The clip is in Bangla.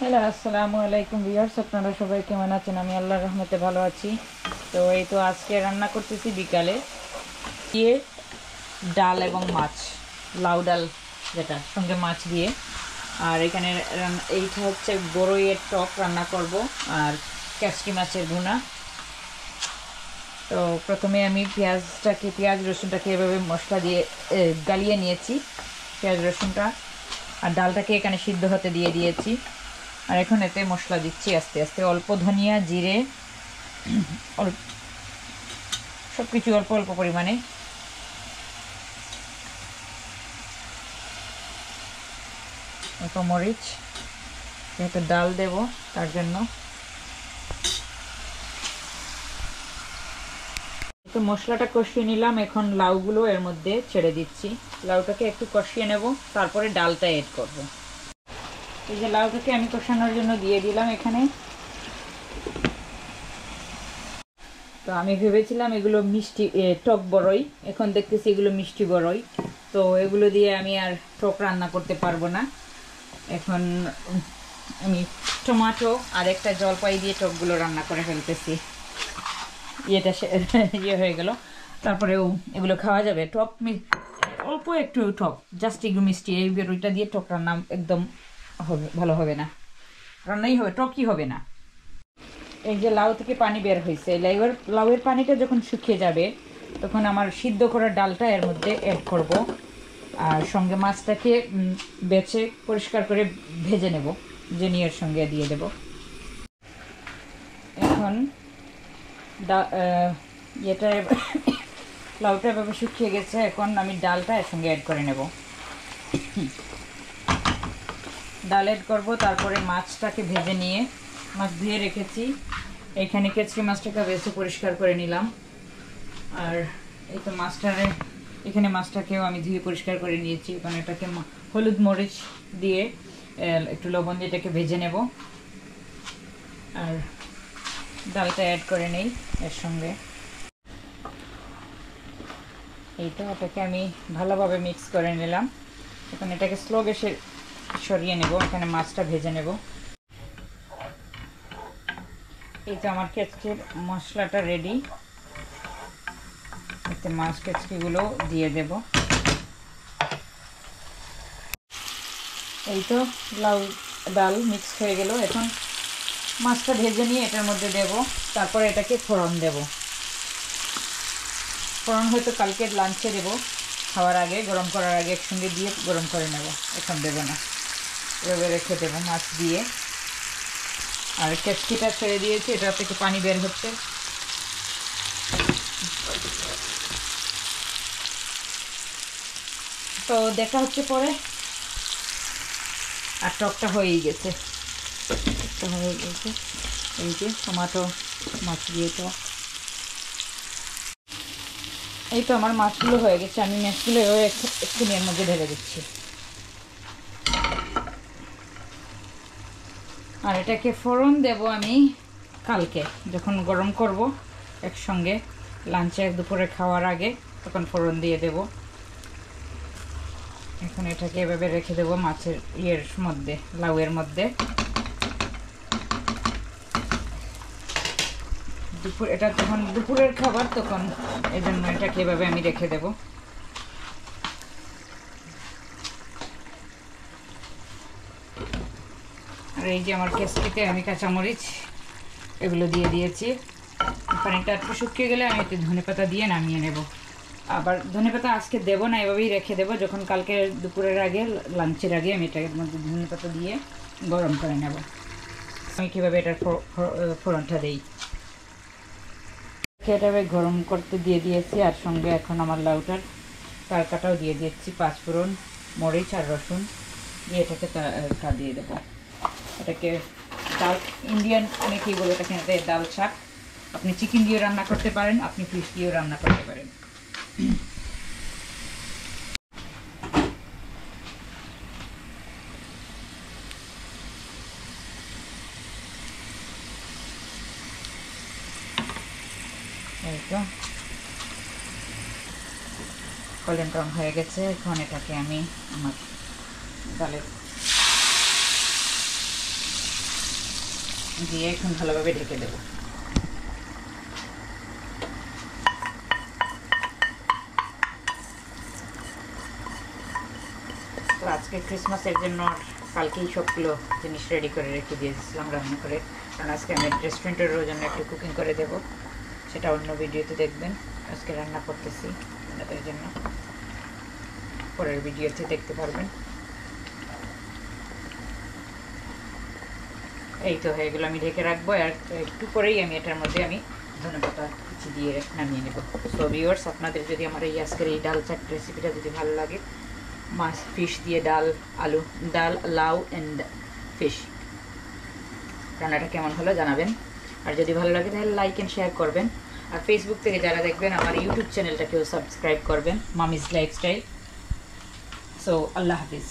হ্যালো, আসসালামু আলাইকুম ভিউয়ার্স। আপনারা সবাই কেমন আছেন? আমি আল্লাহর রহমতে ভালো আছি। তো এই তো আজকে রান্না করতেছি বিকালে দিয়ে ডাল এবং মাছ, লাউ ডাল যেটা, সঙ্গে মাছ দিয়ে। আর এখানে এইটা হচ্ছে বড়ইয়ের টক রান্না করব, আর ক্যাচকি মাছের ভুনা। তো প্রথমে আমি পেঁয়াজ রসুনটাকে এভাবে মশলা দিয়ে গালিয়ে নিয়েছি, পেঁয়াজ রসুনটা। আর ডালটাকে এখানে সিদ্ধ হতে দিয়ে দিয়েছি। আর এখন এতে মশলা দিচ্ছি আস্তে আস্তে, অল্প ধনিয়া, জিরে, সব কিছু অল্প অল্প পরিমাণে। অল্প মরিচ, যেহেতু ডাল দেব তার জন্য। একটু মশলাটা কষিয়ে নিলাম, এখন লাউগুলো এর মধ্যে ছেড়ে দিচ্ছি। লাউটাকে একটু কষিয়ে নেব, তারপরে ডালটা এড করব। এই যে লাউটাকে আমি কষানোর জন্য দিয়ে দিলাম এখানে। তো আমি ভেবেছিলাম এগুলো মিষ্টি টক বড়ই, এখন দেখতেছি এগুলো মিষ্টি বড়ই। তো এগুলো দিয়ে আমি আর টক রান্না করতে পারবো না। এখন আমি টমেটো আর একটা জলপাই দিয়ে টকগুলো রান্না করে ফেলতেছি। ইয়ে হয়ে গেল, তারপরেও এগুলো খাওয়া যাবে। টক অল্প একটু টক, জাস্ট একটু মিষ্টি, এই বেরোইটা দিয়ে টক রান্না একদম হবে, ভালো হবে না, রান্নাই হবে, টকই হবে না। এই যে লাউ থেকে পানি বের হয়েছে, লাউয়ের পানিটা যখন শুকিয়ে যাবে তখন আমার সিদ্ধ করা ডালটা এর মধ্যে অ্যাড করব। আর সঙ্গে মাছটাকে বেছে পরিষ্কার করে ভেজে নেব, জেনিয়ার সঙ্গে দিয়ে দেব। এখন এটা লাউটা এভাবে শুকিয়ে গেছে, এখন আমি ডালটা এর সঙ্গে অ্যাড করে নেব। ডাল অ্যাড করবো, তারপরে মাছটাকে ভেজে নিয়ে, মাছ ধুয়ে রেখেছি, এখানে কেচকি মাছটাকে বেছে পরিষ্কার করে নিলাম। আর এই তো এখানে মাছটাকেও আমি ধুয়ে পরিষ্কার করে নিয়েছি। এখন এটাকে হলুদ মরিচ দিয়ে একটু লবণ দিয়ে এটাকে ভেজে নেব। আর ডালটা অ্যাড করে নেই এর সঙ্গে। এইটা এটাকে আমি ভালোভাবে মিক্স করে নিলাম। এখন এটাকে স্লো গ্যাসে সরিয়ে নেব, এখানে মাছটা ভেজে নেব। এই তো আমার কেচকির মশলাটা রেডি, এতে মাছ কেচকিগুলো দিয়ে দেব। এই তো লাউ ডাল মিক্স হয়ে গেল। এখন মাছটা ভেজে নিয়ে এটার মধ্যে দেব, তারপরে এটাকে ফোড়ন দেব। ফোড়ন হয়তো কালকে লাঞ্চে দেব, খাওয়ার আগে, গরম করার আগে একসঙ্গে দিয়ে গরম করে নেব, এখন দেব না, এভাবে রেখে দেবো মাছ দিয়ে। আর কেচকিটা ছেড়ে দিয়েছি, এটা থেকে পানি বের হচ্ছে। তো দেখা হচ্ছে পরে। আর টকটা হয়েই গেছে, এই যে টমেটো মাছ দিয়ে তো। এই তো আমার মাছগুলো হয়ে গেছে, আমি মাছগুলো একটু এর মধ্যে ঢেলে দিচ্ছি। আর এটাকে ফোড়ন দেব আমি কালকে, যখন গরম করব একসঙ্গে লাঞ্চে দুপুরে খাওয়ার আগে, তখন ফোড়ন দিয়ে দেব। এখন এটাকে এভাবে রেখে দেবো মাছের মধ্যে, লাউয়ের মধ্যে। এটা যখন দুপুরের খাবার, তখন এই জন্য এটাকে এভাবে আমি রেখে দেব। আর এই যে আমার কেচকিতে আমি কাঁচামরিচ এগুলো দিয়ে দিয়েছি। পানিটা একটু শুকিয়ে গেলে আমি একটু ধনেপাতা দিয়ে নামিয়ে নেব। আবার ধনেপাতা আজকে দেবো না, এভাবেই রেখে দেবো, যখন কালকে দুপুরের আগে, লাঞ্চের আগে আমি এটার মধ্যে ধনেপাতা দিয়ে গরম করে নেব। আমি কীভাবে এটার ফোড়নটা দিই, এটাকে গরম করতে দিয়ে দিয়েছি। আর সঙ্গে এখন আমার লাউটার তরকাটাও দিয়ে দিয়েছি, পাঁচফোড়ন, মরিচ আর রসুন দিয়ে এটাকে দিয়ে দেবো। এটাকে ডাল, ইন্ডিয়ান অনেকেই বলে এটাকে ডাল শাক। আপনি চিকেন দিয়েও রান্না করতে পারেন, আপনি ফিশ দিয়েও রান্না করতে পারেন। এই তো গোল্ডেন ব্রাউন হয়ে গেছে। এখন এটাকে আমি আমার ডালের দিয়ে এখন ভালোভাবে ঢেকে দেবো। তো আজকে ক্রিসমাসের জন্য কালকেই সবগুলো জিনিস রেডি করে রেখে দিয়েছিলাম রান্না করে, কারণ আজকে আমি রেস্টুরেন্টের জন্য একটু কুকিং করে দেবো, সেটা অন্য ভিডিওতে দেখবেন। আজকে রান্না করতেছি আপনাদের জন্য, পরের ভিডিওতে দেখতে পারবেন। এই তো হয়ে গেলো, আমি ঢেকে রাখবো। আর একটু পরেই আমি এটার মধ্যে আমি ধনেপাতা কুচি দিয়ে নামিয়ে নেব। সো ভিউয়ার্স, আপনাদের যদি আমার এই আজকের এই ডাল চাট রেসিপিটা যদি ভালো লাগে, মাছ ফিশ দিয়ে ডাল, আলু ডাল, লাউ অ্যান্ড ফিশ রান্নাটা কেমন হলো জানাবেন। আর যদি ভালো লাগে তাহলে লাইক অ্যান্ড শেয়ার করবেন। আর ফেসবুক থেকে যারা দেখবেন আমার ইউটিউব চ্যানেলটাকেও সাবস্ক্রাইব করবেন, মামিজ লাইফস্টাইল। সো আল্লাহ হাফিজ।